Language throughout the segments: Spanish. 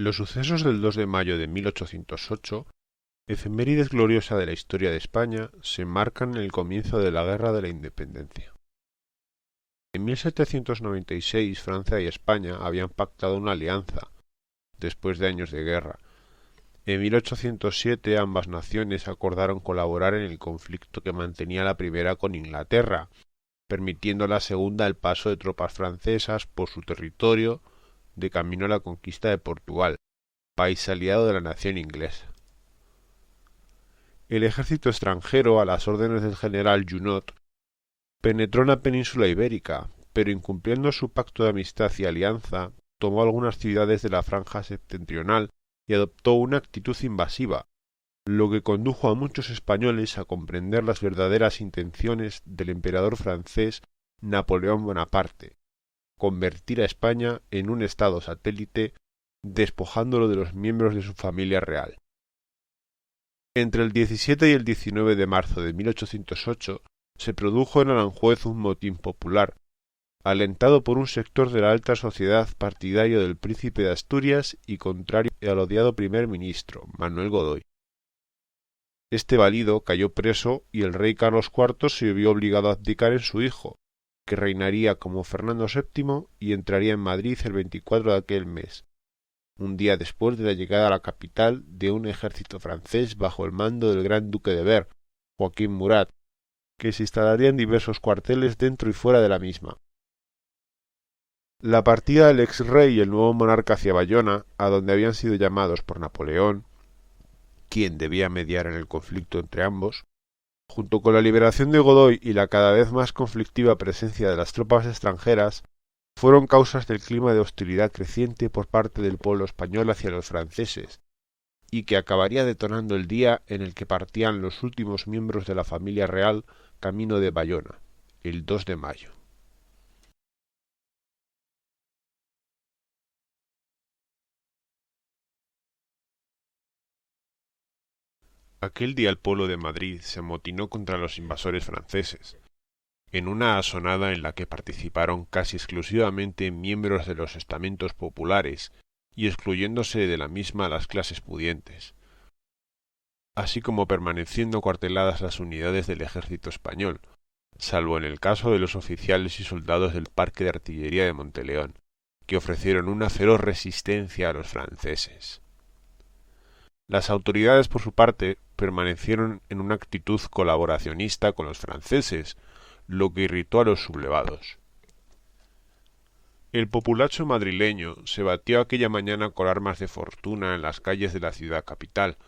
Los sucesos del 2 de mayo de 1808, efemérides gloriosa de la historia de España, se enmarcan en el comienzo de la Guerra de la Independencia. En 1796 Francia y España habían pactado una alianza, después de años de guerra. En 1807 ambas naciones acordaron colaborar en el conflicto que mantenía la primera con Inglaterra, permitiendo a la segunda el paso de tropas francesas por su territorio de camino a la conquista de Portugal, país aliado de la nación inglesa. El ejército extranjero, a las órdenes del general Junot, penetró en la península ibérica, pero incumpliendo su pacto de amistad y alianza, tomó algunas ciudades de la franja septentrional y adoptó una actitud invasiva, lo que condujo a muchos españoles a comprender las verdaderas intenciones del emperador francés Napoleón Bonaparte: convertir a España en un estado satélite, despojándolo de los miembros de su familia real. Entre el 17 y el 19 de marzo de 1808 se produjo en Aranjuez un motín popular, alentado por un sector de la alta sociedad partidario del príncipe de Asturias y contrario al odiado primer ministro, Manuel Godoy. Este valido cayó preso y el rey Carlos IV se vio obligado a abdicar en su hijo, que reinaría como Fernando VII y entraría en Madrid el 24 de aquel mes, un día después de la llegada a la capital de un ejército francés bajo el mando del gran duque de Berg, Joaquín Murat, que se instalaría en diversos cuarteles dentro y fuera de la misma. La partida del ex-rey y el nuevo monarca hacia Bayona, a donde habían sido llamados por Napoleón, quien debía mediar en el conflicto entre ambos, junto con la liberación de Godoy y la cada vez más conflictiva presencia de las tropas extranjeras, fueron causas del clima de hostilidad creciente por parte del pueblo español hacia los franceses, y que acabaría detonando el día en el que partían los últimos miembros de la familia real camino de Bayona, el 2 de mayo. Aquel día el pueblo de Madrid se amotinó contra los invasores franceses, en una asonada en la que participaron casi exclusivamente miembros de los estamentos populares y excluyéndose de la misma las clases pudientes, así como permaneciendo cuarteladas las unidades del ejército español, salvo en el caso de los oficiales y soldados del Parque de Artillería de Monteleón, que ofrecieron una feroz resistencia a los franceses. Las autoridades, por su parte, permanecieron en una actitud colaboracionista con los franceses, lo que irritó a los sublevados. El populacho madrileño se batió aquella mañana con armas de fortuna en las calles de la ciudad capital,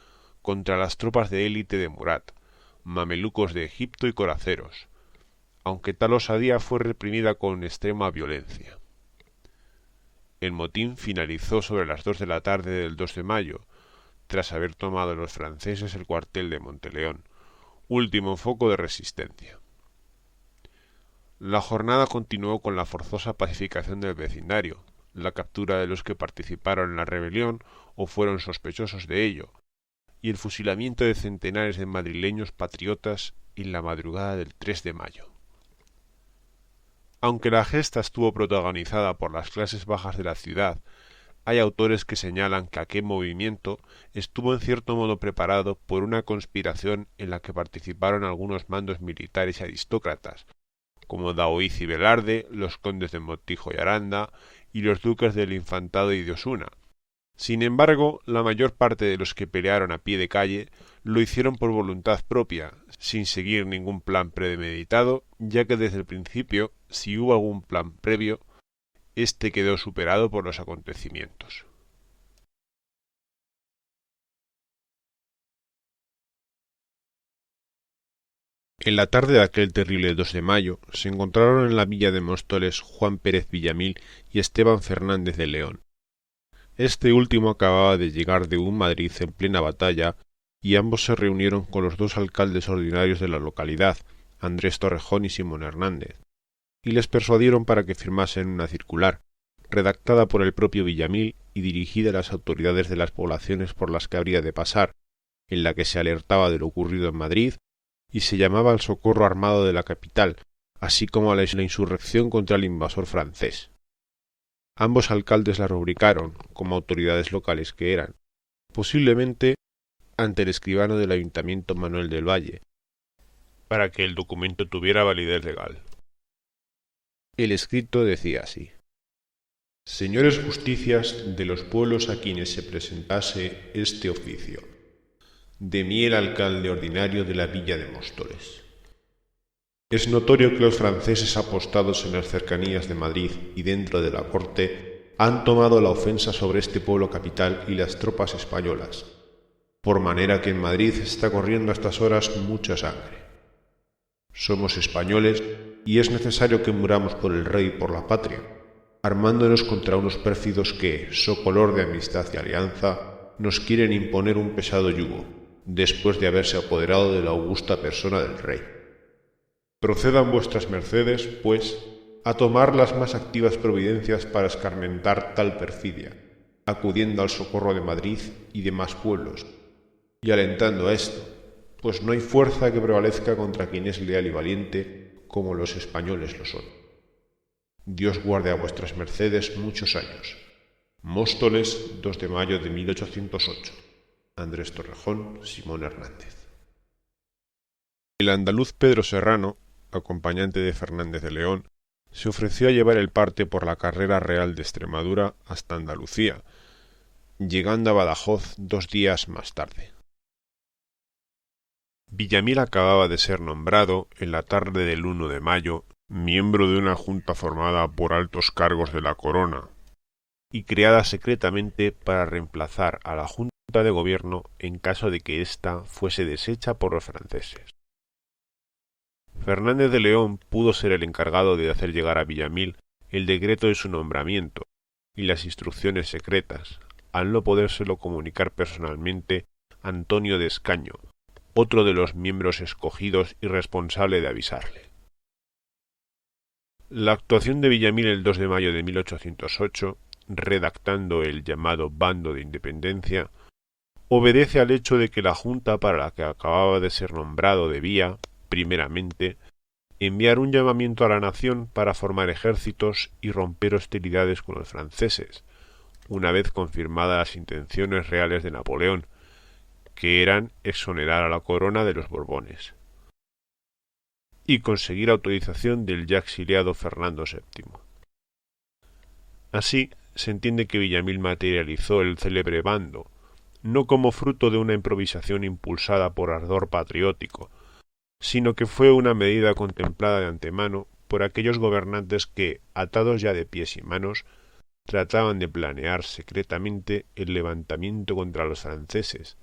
contra las tropas de élite de Murat, mamelucos de Egipto y coraceros, aunque tal osadía fue reprimida con extrema violencia. El motín finalizó sobre las 2 de la tarde del 2 de mayo, tras haber tomado los franceses el cuartel de Monteleón, último foco de resistencia. La jornada continuó con la forzosa pacificación del vecindario, la captura de los que participaron en la rebelión o fueron sospechosos de ello, y el fusilamiento de centenares de madrileños patriotas en la madrugada del 3 de mayo. Aunque la gesta estuvo protagonizada por las clases bajas de la ciudad, hay autores que señalan que aquel movimiento estuvo en cierto modo preparado por una conspiración en la que participaron algunos mandos militares y aristócratas, como Daoíz y Velarde, los condes de Montijo y Aranda, y los duques del Infantado y de Osuna. Sin embargo, la mayor parte de los que pelearon a pie de calle lo hicieron por voluntad propia, sin seguir ningún plan premeditado, ya que desde el principio, si hubo algún plan previo, este quedó superado por los acontecimientos. En la tarde de aquel terrible 2 de mayo se encontraron en la villa de Móstoles Juan Pérez Villamil y Esteban Fernández de León. Este último acababa de llegar de un Madrid en plena batalla y ambos se reunieron con los dos alcaldes ordinarios de la localidad, Andrés Torrejón y Simón Hernández, y les persuadieron para que firmasen una circular, redactada por el propio Villamil y dirigida a las autoridades de las poblaciones por las que habría de pasar, en la que se alertaba de lo ocurrido en Madrid y se llamaba al socorro armado de la capital, así como a la insurrección contra el invasor francés. Ambos alcaldes la rubricaron, como autoridades locales que eran, posiblemente ante el escribano del Ayuntamiento Manuel del Valle, para que el documento tuviera validez legal. El escrito decía así: Señores justicias de los pueblos a quienes se presentase este oficio, de mí el alcalde ordinario de la villa de Móstoles. Es notorio que los franceses apostados en las cercanías de Madrid y dentro de la corte han tomado la ofensa sobre este pueblo capital y las tropas españolas, por manera que en Madrid está corriendo a estas horas mucha sangre. Somos españoles y es necesario que muramos por el rey y por la patria, armándonos contra unos pérfidos que, so color de amistad y alianza, nos quieren imponer un pesado yugo, después de haberse apoderado de la augusta persona del rey. Procedan vuestras mercedes, pues, a tomar las más activas providencias para escarmentar tal perfidia, acudiendo al socorro de Madrid y demás pueblos, y alentando a esto, pues no hay fuerza que prevalezca contra quien es leal y valiente, como los españoles lo son. Dios guarde a vuestras mercedes muchos años. Móstoles, 2 de mayo de 1808. Andrés Torrejón, Simón Hernández. El andaluz Pedro Serrano, acompañante de Fernández de León, se ofreció a llevar el parte por la carrera real de Extremadura hasta Andalucía, llegando a Badajoz 2 días más tarde. Villamil acababa de ser nombrado, en la tarde del 1 de mayo, miembro de una junta formada por altos cargos de la corona y creada secretamente para reemplazar a la junta de gobierno en caso de que ésta fuese deshecha por los franceses. Fernández de León pudo ser el encargado de hacer llegar a Villamil el decreto de su nombramiento y las instrucciones secretas, al no podérselo comunicar personalmente Antonio de Escaño, otro de los miembros escogidos y responsable de avisarle. La actuación de Villamil el 2 de mayo de 1808, redactando el llamado Bando de Independencia, obedece al hecho de que la junta para la que acababa de ser nombrado debía, primeramente, enviar un llamamiento a la nación para formar ejércitos y romper hostilidades con los franceses, una vez confirmadas las intenciones reales de Napoleón, que eran exonerar a la corona de los Borbones, y conseguir autorización del ya exiliado Fernando VII. Así, se entiende que Villamil materializó el célebre bando, no como fruto de una improvisación impulsada por ardor patriótico, sino que fue una medida contemplada de antemano por aquellos gobernantes que, atados ya de pies y manos, trataban de planear secretamente el levantamiento contra los franceses,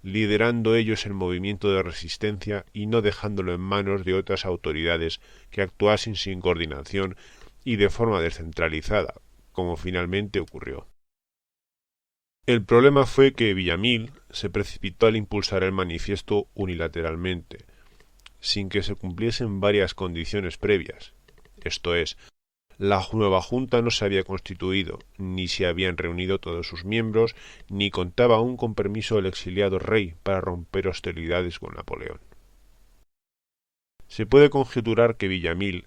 liderando ellos el movimiento de resistencia y no dejándolo en manos de otras autoridades que actuasen sin coordinación y de forma descentralizada, como finalmente ocurrió. El problema fue que Villamil se precipitó al impulsar el manifiesto unilateralmente, sin que se cumpliesen varias condiciones previas, esto es, la nueva junta no se había constituido, ni se habían reunido todos sus miembros, ni contaba aún con permiso del exiliado rey para romper hostilidades con Napoleón. Se puede conjeturar que Villamil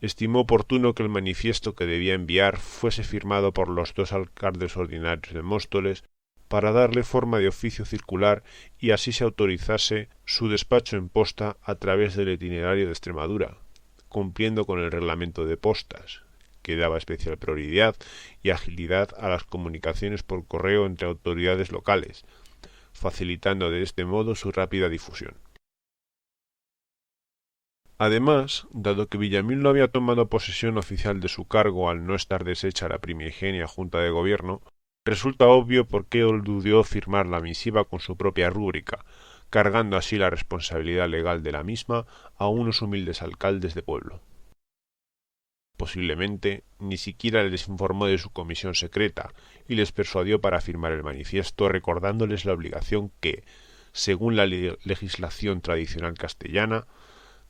estimó oportuno que el manifiesto que debía enviar fuese firmado por los 2 alcaldes ordinarios de Móstoles para darle forma de oficio circular y así se autorizase su despacho en posta a través del itinerario de Extremadura, cumpliendo con el reglamento de postas, que daba especial prioridad y agilidad a las comunicaciones por correo entre autoridades locales, facilitando de este modo su rápida difusión. Además, dado que Villamil no había tomado posesión oficial de su cargo al no estar deshecha la primigenia Junta de Gobierno, resulta obvio por qué eludió firmar la misiva con su propia rúbrica, cargando así la responsabilidad legal de la misma a unos humildes alcaldes de pueblo. Posiblemente ni siquiera les informó de su comisión secreta y les persuadió para firmar el manifiesto recordándoles la obligación que, según la legislación tradicional castellana,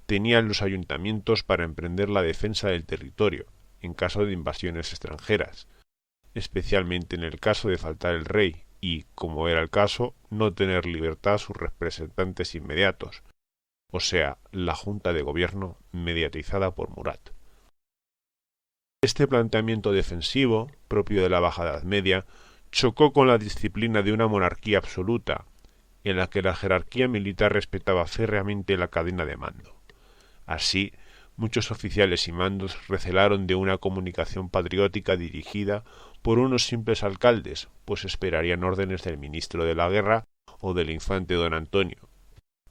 tenían los ayuntamientos para emprender la defensa del territorio en caso de invasiones extranjeras, especialmente en el caso de faltar el rey y, como era el caso, no tener libertad sus representantes inmediatos, o sea, la Junta de Gobierno mediatizada por Murat. Este planteamiento defensivo, propio de la Baja Edad Media, chocó con la disciplina de una monarquía absoluta, en la que la jerarquía militar respetaba férreamente la cadena de mando. Así, muchos oficiales y mandos recelaron de una comunicación patriótica dirigida por unos simples alcaldes, pues esperarían órdenes del ministro de la Guerra o del infante don Antonio,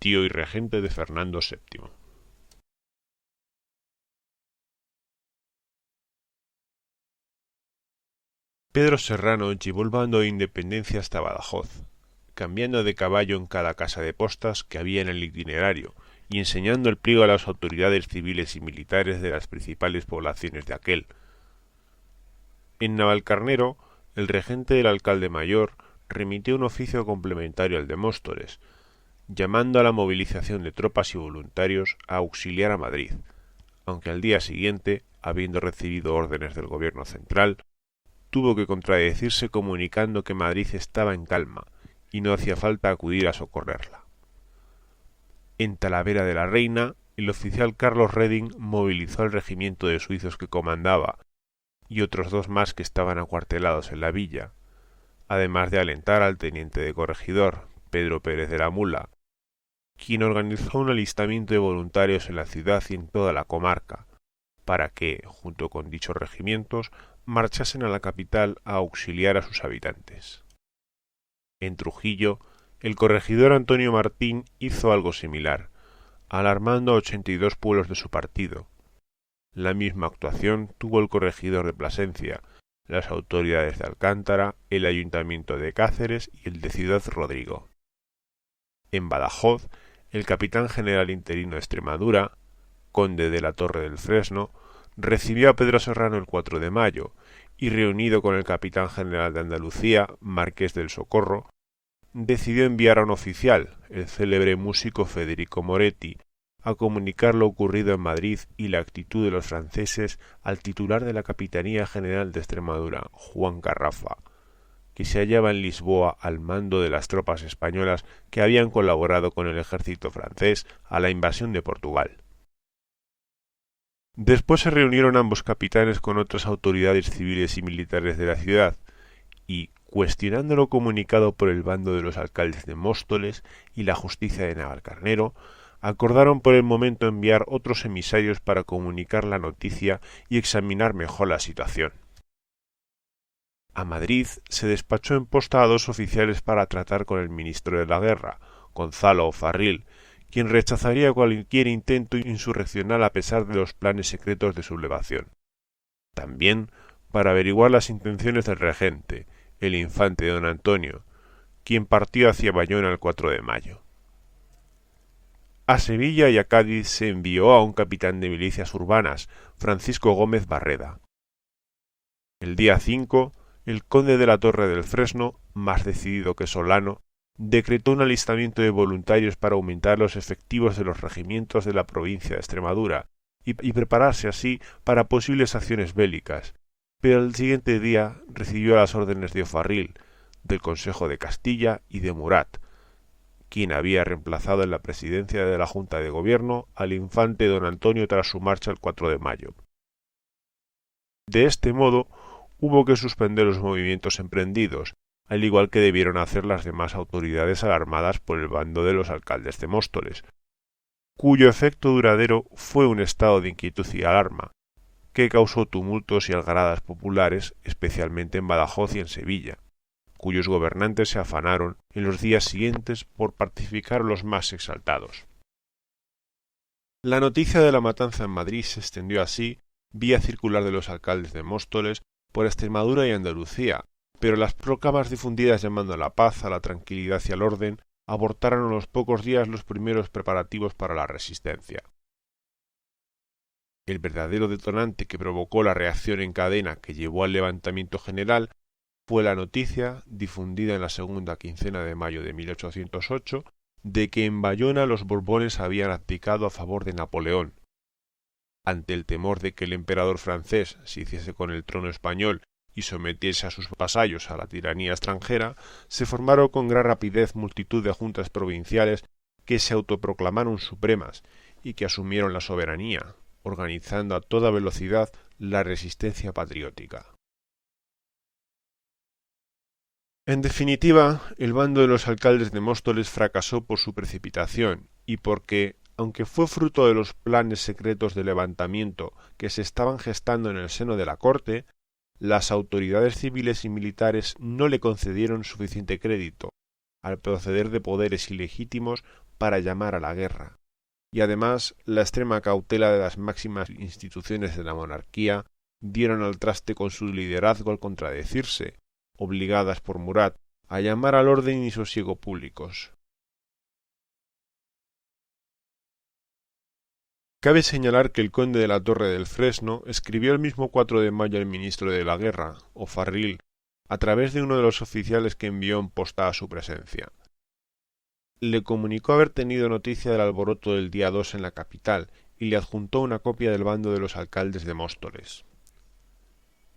tío y regente de Fernando VII. Pedro Serrano llevó el bando de Independencia hasta Badajoz, cambiando de caballo en cada casa de postas que había en el itinerario y enseñando el pliego a las autoridades civiles y militares de las principales poblaciones de aquel. En Navalcarnero, el regente del alcalde mayor remitió un oficio complementario al de Móstoles, llamando a la movilización de tropas y voluntarios a auxiliar a Madrid, aunque al día siguiente, habiendo recibido órdenes del gobierno central, tuvo que contradecirse comunicando que Madrid estaba en calma y no hacía falta acudir a socorrerla. En Talavera de la Reina, el oficial Carlos Reding movilizó al regimiento de suizos que comandaba y otros 2 más que estaban acuartelados en la villa, además de alentar al teniente de corregidor, Pedro Pérez de la Mula, quien organizó un alistamiento de voluntarios en la ciudad y en toda la comarca, para que, junto con dichos regimientos, marchasen a la capital a auxiliar a sus habitantes. En Trujillo, el corregidor Antonio Martín hizo algo similar, alarmando a 82 pueblos de su partido. La misma actuación tuvo el corregidor de Plasencia, las autoridades de Alcántara, el ayuntamiento de Cáceres y el de Ciudad Rodrigo. En Badajoz, el capitán general interino de Extremadura, conde de la Torre del Fresno, recibió a Pedro Serrano el 4 de mayo y, reunido con el capitán general de Andalucía, Marqués del Socorro, decidió enviar a un oficial, el célebre músico Federico Moretti, a comunicar lo ocurrido en Madrid y la actitud de los franceses al titular de la Capitanía General de Extremadura, Juan Carrafa, que se hallaba en Lisboa al mando de las tropas españolas que habían colaborado con el ejército francés a la invasión de Portugal. Después se reunieron ambos capitanes con otras autoridades civiles y militares de la ciudad y, cuestionando lo comunicado por el bando de los alcaldes de Móstoles y la justicia de Navalcarnero, acordaron por el momento enviar otros emisarios para comunicar la noticia y examinar mejor la situación. A Madrid se despachó en posta a 2 oficiales para tratar con el ministro de la Guerra, Gonzalo O'Farrill, quien rechazaría cualquier intento insurreccional a pesar de los planes secretos de sublevación. También para averiguar las intenciones del regente, el infante don Antonio, quien partió hacia Bayona el 4 de mayo. A Sevilla y a Cádiz se envió a un capitán de milicias urbanas, Francisco Gómez Barreda. El día 5, el conde de la Torre del Fresno, más decidido que Solano, decretó un alistamiento de voluntarios para aumentar los efectivos de los regimientos de la provincia de Extremadura y prepararse así para posibles acciones bélicas, pero al siguiente día recibió las órdenes de O'Farrill, del Consejo de Castilla y de Murat, quien había reemplazado en la presidencia de la Junta de Gobierno al infante don Antonio tras su marcha el 4 de mayo. De este modo, hubo que suspender los movimientos emprendidos, al igual que debieron hacer las demás autoridades alarmadas por el bando de los alcaldes de Móstoles, cuyo efecto duradero fue un estado de inquietud y alarma, que causó tumultos y algaradas populares, especialmente en Badajoz y en Sevilla, cuyos gobernantes se afanaron en los días siguientes por pacificar a los más exaltados. La noticia de la matanza en Madrid se extendió así, vía circular de los alcaldes de Móstoles, por Extremadura y Andalucía, pero las proclamas difundidas llamando a la paz, a la tranquilidad y al orden abortaron a los pocos días los primeros preparativos para la resistencia. El verdadero detonante que provocó la reacción en cadena que llevó al levantamiento general fue la noticia, difundida en la segunda quincena de mayo de 1808, de que en Bayona los Borbones habían abdicado a favor de Napoleón. Ante el temor de que el emperador francés se hiciese con el trono español y sometiese a sus vasallos a la tiranía extranjera, se formaron con gran rapidez multitud de juntas provinciales que se autoproclamaron supremas y que asumieron la soberanía, organizando a toda velocidad la resistencia patriótica. En definitiva, el bando de los alcaldes de Móstoles fracasó por su precipitación y porque, aunque fue fruto de los planes secretos de levantamiento que se estaban gestando en el seno de la corte, las autoridades civiles y militares no le concedieron suficiente crédito al proceder de poderes ilegítimos para llamar a la guerra, y además la extrema cautela de las máximas instituciones de la monarquía dieron al traste con su liderazgo al contradecirse, obligadas por Murat a llamar al orden y sosiego públicos. Cabe señalar que el conde de la Torre del Fresno escribió el mismo 4 de mayo al ministro de la Guerra, O'Farrill, a través de uno de los oficiales que envió en posta a su presencia. Le comunicó haber tenido noticia del alboroto del día 2 en la capital y le adjuntó una copia del bando de los alcaldes de Móstoles.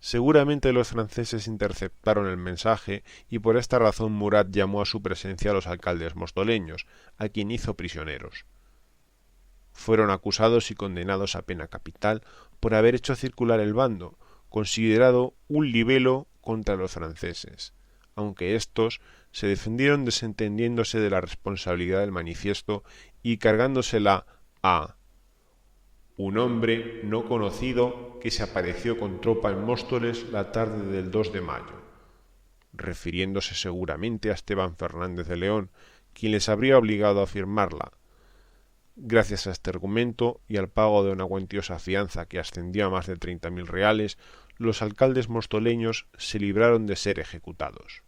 Seguramente los franceses interceptaron el mensaje y por esta razón Murat llamó a su presencia a los alcaldes mostoleños, a quien hizo prisioneros. Fueron acusados y condenados a pena capital por haber hecho circular el bando, considerado un libelo contra los franceses, aunque éstos se defendieron desentendiéndose de la responsabilidad del manifiesto y cargándosela a un hombre no conocido que se apareció con tropa en Móstoles la tarde del 2 de mayo, refiriéndose seguramente a Esteban Fernández de León, quien les habría obligado a firmarla. Gracias a este argumento y al pago de una cuantiosa fianza que ascendió a más de 30.000 reales, los alcaldes mostoleños se libraron de ser ejecutados.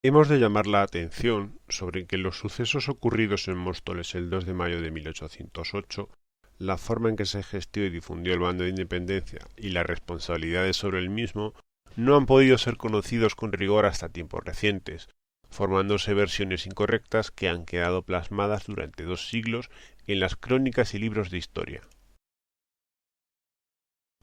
Hemos de llamar la atención sobre que los sucesos ocurridos en Móstoles el 2 de mayo de 1808, la forma en que se gestió y difundió el bando de independencia y las responsabilidades sobre el mismo no han podido ser conocidos con rigor hasta tiempos recientes, formándose versiones incorrectas que han quedado plasmadas durante 2 siglos en las crónicas y libros de historia.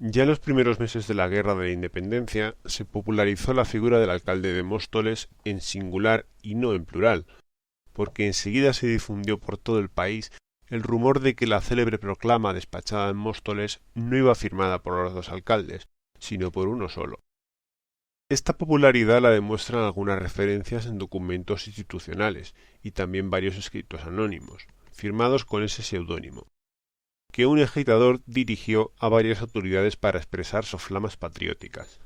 Ya en los primeros meses de la Guerra de la Independencia se popularizó la figura del alcalde de Móstoles en singular y no en plural, porque enseguida se difundió por todo el país el rumor de que la célebre proclama despachada en Móstoles no iba firmada por los 2 alcaldes, sino por uno solo. Esta popularidad la demuestran algunas referencias en documentos institucionales y también varios escritos anónimos, firmados con ese seudónimo, que un agitador dirigió a varias autoridades para expresar soflamas patrióticas.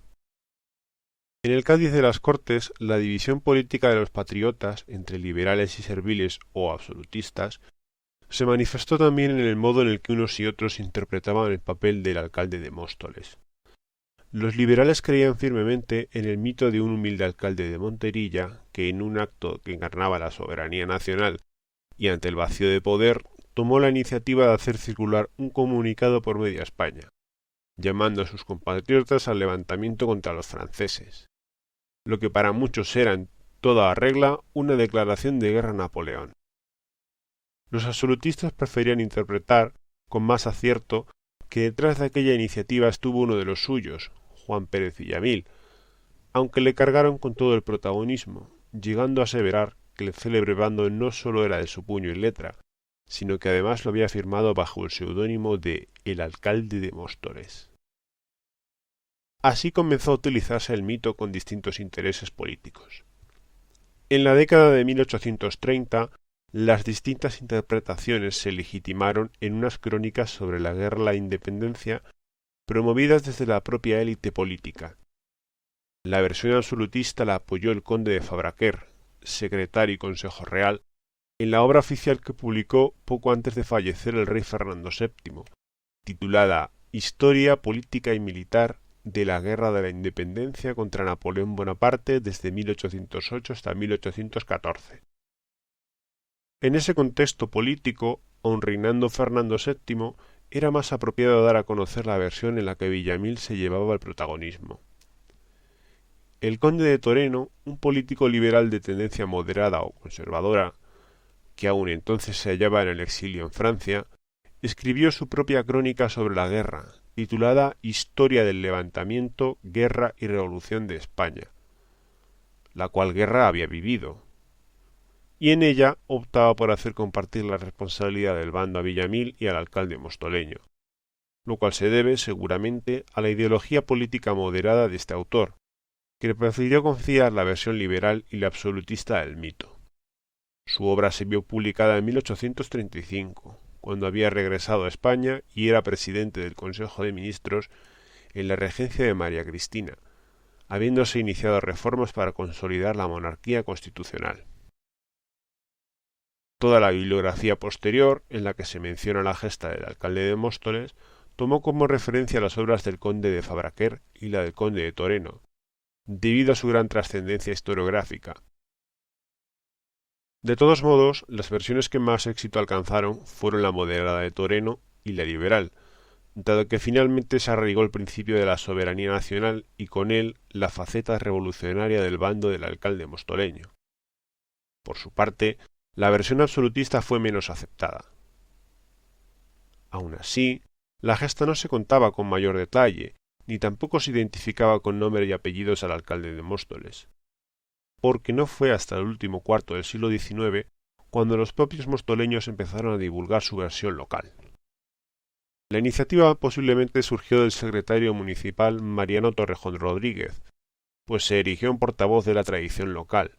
En el Cádiz de las Cortes, la división política de los patriotas entre liberales y serviles o absolutistas se manifestó también en el modo en el que unos y otros interpretaban el papel del alcalde de Móstoles. Los liberales creían firmemente en el mito de un humilde alcalde de Monterilla que, en un acto que encarnaba la soberanía nacional y ante el vacío de poder, tomó la iniciativa de hacer circular un comunicado por media España, llamando a sus compatriotas al levantamiento contra los franceses, lo que para muchos era en toda regla una declaración de guerra a Napoleón. Los absolutistas preferían interpretar, con más acierto, que detrás de aquella iniciativa estuvo uno de los suyos, Juan Pérez Villamil, aunque le cargaron con todo el protagonismo, llegando a aseverar que el célebre bando no sólo era de su puño y letra, sino que además lo había firmado bajo el seudónimo de El alcalde de Móstoles. Así comenzó a utilizarse el mito con distintos intereses políticos. En la década de 1830, las distintas interpretaciones se legitimaron en unas crónicas sobre la guerra a la independencia promovidas desde la propia élite política. La versión absolutista la apoyó el conde de Fabraquer, secretario y consejo real, en la obra oficial que publicó poco antes de fallecer el rey Fernando VII, titulada Historia política y militar de la Guerra de la Independencia contra Napoleón Bonaparte desde 1808 hasta 1814. En ese contexto político, aun reinando Fernando VII, era más apropiado dar a conocer la versión en la que Villamil se llevaba el protagonismo. El conde de Toreno, un político liberal de tendencia moderada o conservadora, que aún entonces se hallaba en el exilio en Francia, escribió su propia crónica sobre la guerra, titulada Historia del levantamiento, guerra y revolución de España, la cual guerra había vivido. y en ella optaba por hacer compartir la responsabilidad del bando a Villamil y al alcalde mostoleño, lo cual se debe, seguramente, a la ideología política moderada de este autor, que prefirió confiar la versión liberal y la absolutista del mito. Su obra se vio publicada en 1835, cuando había regresado a España y era presidente del Consejo de Ministros en la regencia de María Cristina, habiéndose iniciado reformas para consolidar la monarquía constitucional. Toda la bibliografía posterior, en la que se menciona la gesta del alcalde de Móstoles, tomó como referencia las obras del conde de Fabraquer y la del conde de Toreno, debido a su gran trascendencia historiográfica. De todos modos, las versiones que más éxito alcanzaron fueron la moderada de Toreno y la liberal, dado que finalmente se arraigó el principio de la soberanía nacional y con él la faceta revolucionaria del bando del alcalde mostoleño. Por su parte, la versión absolutista fue menos aceptada. Aun así, la gesta no se contaba con mayor detalle, ni tampoco se identificaba con nombre y apellidos al alcalde de Móstoles, porque no fue hasta el último cuarto del siglo XIX cuando los propios mostoleños empezaron a divulgar su versión local. La iniciativa posiblemente surgió del secretario municipal Mariano Torrejón Rodríguez, pues se erigió en portavoz de la tradición local,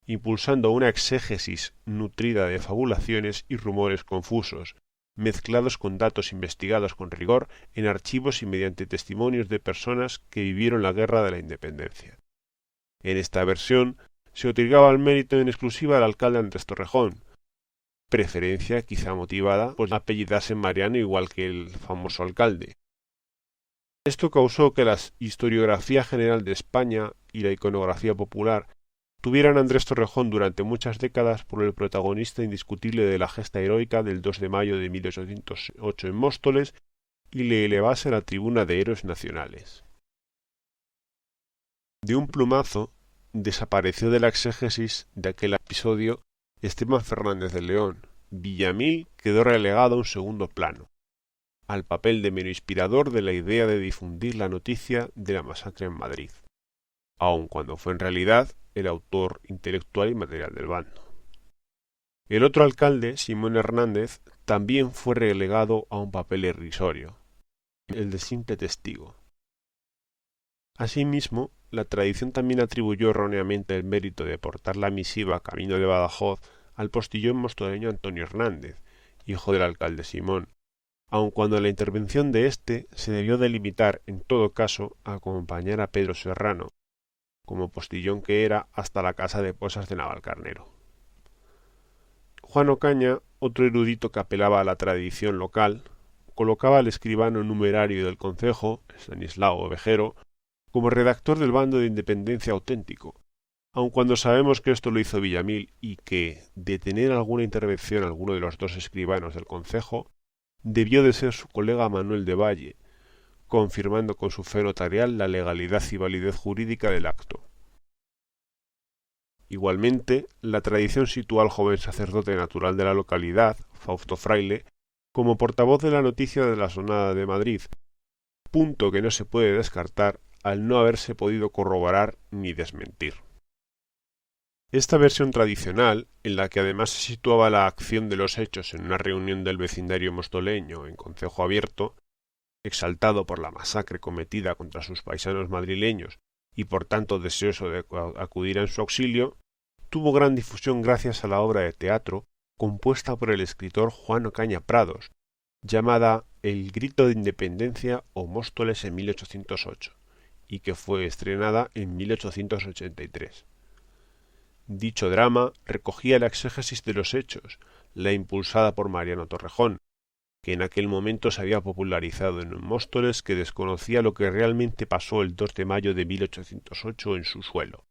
impulsando una exégesis nutrida de fabulaciones y rumores confusos, mezclados con datos investigados con rigor en archivos y mediante testimonios de personas que vivieron la Guerra de la Independencia. En esta versión se otorgaba el mérito en exclusiva al alcalde Andrés Torrejón, preferencia quizá motivada por apellidarse Mariano igual que el famoso alcalde. Esto causó que la historiografía general de España y la iconografía popular tuvieran a Andrés Torrejón durante muchas décadas por el protagonista indiscutible de la gesta heroica del 2 de mayo de 1808 en Móstoles y le elevase a la tribuna de héroes nacionales. De un plumazo desapareció de la exégesis de aquel episodio Esteban Fernández de León. Villamil quedó relegado a un segundo plano, al papel de mero inspirador de la idea de difundir la noticia de la masacre en Madrid, aun cuando fue en realidad el autor intelectual y material del bando. El otro alcalde, Simón Hernández, también fue relegado a un papel irrisorio, el de simple testigo. Asimismo, la tradición también atribuyó erróneamente el mérito de portar la misiva camino de Badajoz al postillón mostoleño Antonio Hernández, hijo del alcalde Simón, aun cuando la intervención de éste se debió delimitar en todo caso a acompañar a Pedro Serrano, como postillón que era, hasta la casa de Posas de Navalcarnero. Juan Ocaña, otro erudito que apelaba a la tradición local, colocaba al escribano numerario del concejo, Estanislao Ovejero, como redactor del bando de independencia auténtico, aun cuando sabemos que esto lo hizo Villamil y que, de tener alguna intervención alguno de los dos escribanos del concejo, debió de ser su colega Manuel de Valle, confirmando con su fe notarial la legalidad y validez jurídica del acto. Igualmente, la tradición sitúa al joven sacerdote natural de la localidad, Fausto Fraile, como portavoz de la noticia de la Sonada de Madrid, punto que no se puede descartar al no haberse podido corroborar ni desmentir. Esta versión tradicional, en la que además se situaba la acción de los hechos en una reunión del vecindario mostoleño en concejo abierto, exaltado por la masacre cometida contra sus paisanos madrileños y por tanto deseoso de acudir en su auxilio, tuvo gran difusión gracias a la obra de teatro compuesta por el escritor Juan Ocaña Prados, llamada El grito de independencia o Móstoles en 1808, y que fue estrenada en 1883. Dicho drama recogía la exégesis de los hechos, la impulsada por Mariano Torrejón, que en aquel momento se había popularizado en un Móstoles que desconocía lo que realmente pasó el 2 de mayo de 1808 en su suelo.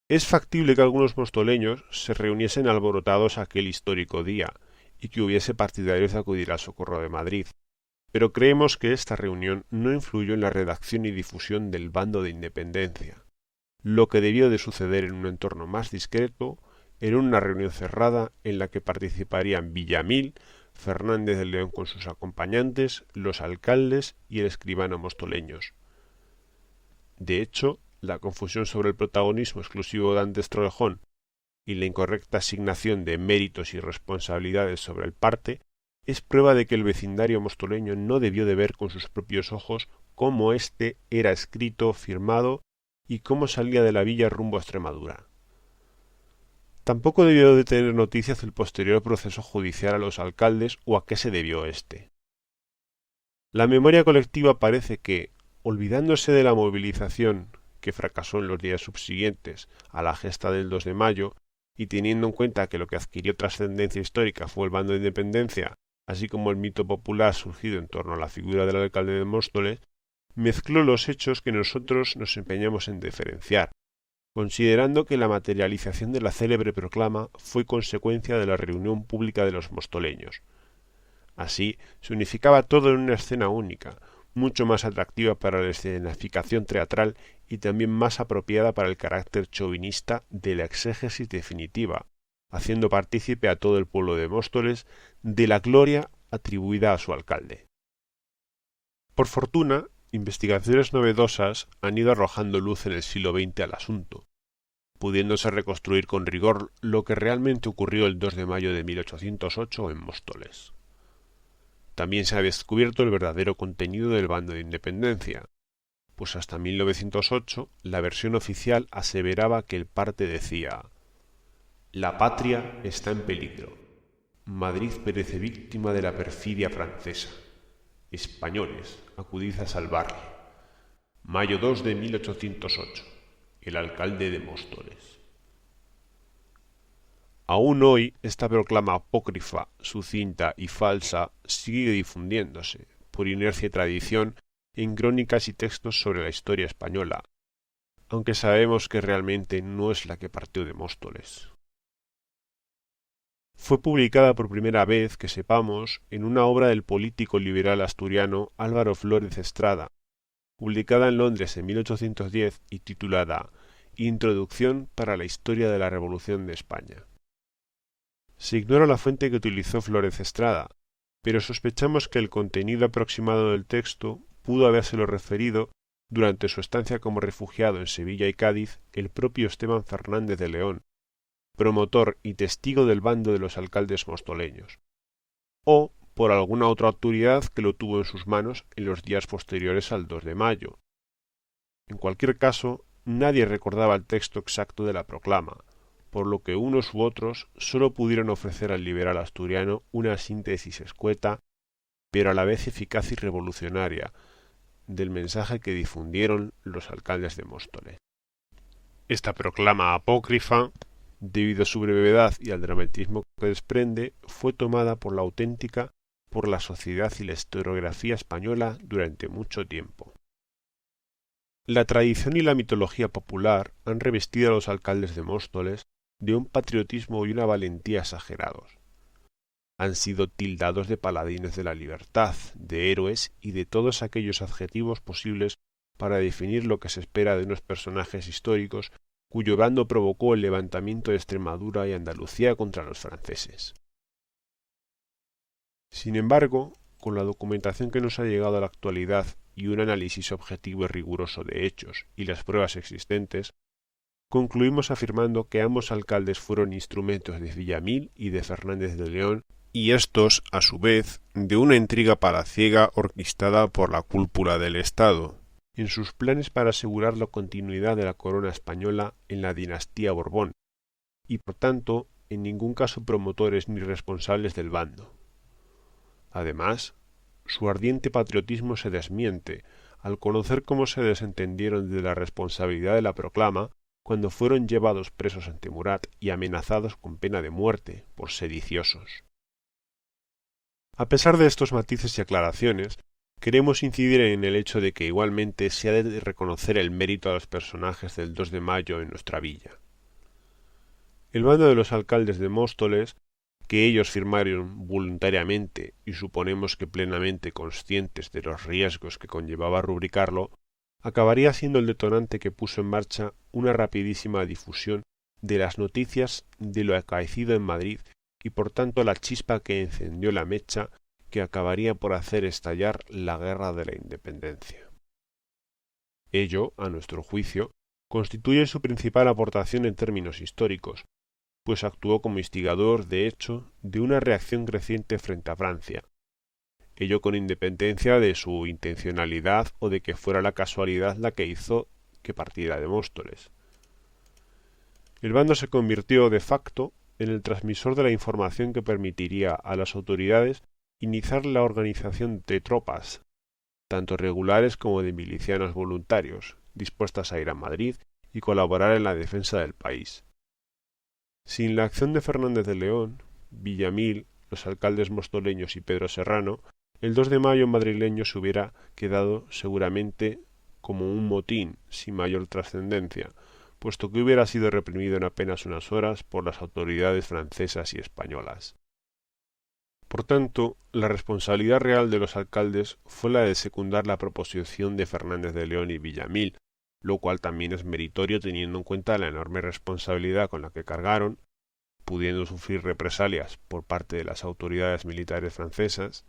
Es factible que algunos mostoleños se reuniesen alborotados aquel histórico día y que hubiese partidarios de acudir al socorro de Madrid, pero creemos que esta reunión no influyó en la redacción y difusión del bando de independencia. Lo que debió de suceder en un entorno más discreto era una reunión cerrada en la que participarían Villamil, Fernández de León con sus acompañantes, los alcaldes y el escribano mostoleños. De hecho, la confusión sobre el protagonismo exclusivo de Andrés Torrejón y la incorrecta asignación de méritos y responsabilidades sobre el parte es prueba de que el vecindario mostoleño no debió de ver con sus propios ojos cómo éste era escrito, firmado y cómo salía de la villa rumbo a Extremadura. Tampoco debió de tener noticias del posterior proceso judicial a los alcaldes o a qué se debió éste. La memoria colectiva parece que, olvidándose de la movilización que fracasó en los días subsiguientes a la gesta del 2 de mayo, y teniendo en cuenta que lo que adquirió trascendencia histórica fue el bando de independencia, así como el mito popular surgido en torno a la figura del alcalde de Móstoles, mezcló los hechos que nosotros nos empeñamos en diferenciar, considerando que la materialización de la célebre proclama fue consecuencia de la reunión pública de los mostoleños. Así, se unificaba todo en una escena única, mucho más atractiva para la escenificación teatral y también más apropiada para el carácter chauvinista de la exégesis definitiva, haciendo partícipe a todo el pueblo de Móstoles de la gloria atribuida a su alcalde. Por fortuna, investigaciones novedosas han ido arrojando luz en el siglo XX al asunto, pudiéndose reconstruir con rigor lo que realmente ocurrió el 2 de mayo de 1808 en Móstoles. También se ha descubierto el verdadero contenido del bando de independencia, pues hasta 1908 la versión oficial aseveraba que el parte decía: «La patria está en peligro. Madrid perece víctima de la perfidia francesa. Españoles, acudid a salvarle. Mayo 2 de 1808. El alcalde de Móstoles». Aún hoy esta proclama apócrifa, sucinta y falsa sigue difundiéndose, por inercia y tradición, en crónicas y textos sobre la historia española, aunque sabemos que realmente no es la que partió de Móstoles. Fue publicada por primera vez, que sepamos, en una obra del político liberal asturiano Álvaro Flórez Estrada, publicada en Londres en 1810 y titulada Introducción para la historia de la Revolución de España. Se ignora la fuente que utilizó Flórez Estrada, pero sospechamos que el contenido aproximado del texto pudo habérselo referido, durante su estancia como refugiado en Sevilla y Cádiz, el propio Esteban Fernández de León, promotor y testigo del bando de los alcaldes mostoleños, o por alguna otra autoridad que lo tuvo en sus manos en los días posteriores al 2 de mayo. En cualquier caso, nadie recordaba el texto exacto de la proclama, por lo que unos u otros sólo pudieron ofrecer al liberal asturiano una síntesis escueta, pero a la vez eficaz y revolucionaria, del mensaje que difundieron los alcaldes de Móstoles. Esta proclama apócrifa, debido a su brevedad y al dramatismo que desprende, fue tomada por la auténtica por la sociedad y la historiografía española durante mucho tiempo. La tradición y la mitología popular han revestido a los alcaldes de Móstoles de un patriotismo y una valentía exagerados. Han sido tildados de paladines de la libertad, de héroes y de todos aquellos adjetivos posibles para definir lo que se espera de unos personajes históricos cuyo bando provocó el levantamiento de Extremadura y Andalucía contra los franceses. Sin embargo, con la documentación que nos ha llegado a la actualidad y un análisis objetivo y riguroso de hechos y las pruebas existentes, concluimos afirmando que ambos alcaldes fueron instrumentos de Villamil y de Fernández de León, y estos, a su vez, de una intriga palaciega orquestada por la cúpula del Estado, en sus planes para asegurar la continuidad de la corona española en la dinastía Borbón, y por tanto, en ningún caso promotores ni responsables del bando. Además, su ardiente patriotismo se desmiente al conocer cómo se desentendieron de la responsabilidad de la proclama cuando fueron llevados presos ante Murat y amenazados con pena de muerte por sediciosos. A pesar de estos matices y aclaraciones, queremos incidir en el hecho de que igualmente se ha de reconocer el mérito a los personajes del 2 de mayo en nuestra villa. El bando de los alcaldes de Móstoles, que ellos firmaron voluntariamente y suponemos que plenamente conscientes de los riesgos que conllevaba rubricarlo, acabaría siendo el detonante que puso en marcha una rapidísima difusión de las noticias de lo acaecido en Madrid y por tanto la chispa que encendió la mecha que acabaría por hacer estallar la guerra de la independencia. Ello, a nuestro juicio, constituye su principal aportación en términos históricos, pues actuó como instigador, de hecho, de una reacción creciente frente a Francia, ello con independencia de su intencionalidad o de que fuera la casualidad la que hizo que partiera de Móstoles. El bando se convirtió de facto en el transmisor de la información que permitiría a las autoridades iniciar la organización de tropas, tanto regulares como de milicianos voluntarios, dispuestas a ir a Madrid y colaborar en la defensa del país. Sin la acción de Fernández de León, Villamil, los alcaldes mostoleños y Pedro Serrano, el 2 de mayo madrileño se hubiera quedado seguramente como un motín sin mayor trascendencia, puesto que hubiera sido reprimido en apenas unas horas por las autoridades francesas y españolas. Por tanto, la responsabilidad real de los alcaldes fue la de secundar la proposición de Fernández de León y Villamil, lo cual también es meritorio teniendo en cuenta la enorme responsabilidad con la que cargaron, pudiendo sufrir represalias por parte de las autoridades militares francesas,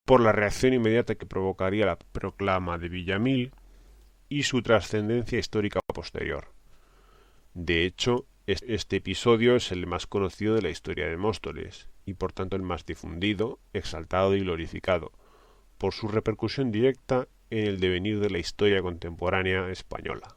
por la reacción inmediata que provocaría la proclama de Villamil y su trascendencia histórica posterior. De hecho, este episodio es el más conocido de la historia de Móstoles, y por tanto el más difundido, exaltado y glorificado, por su repercusión directa en el devenir de la historia contemporánea española.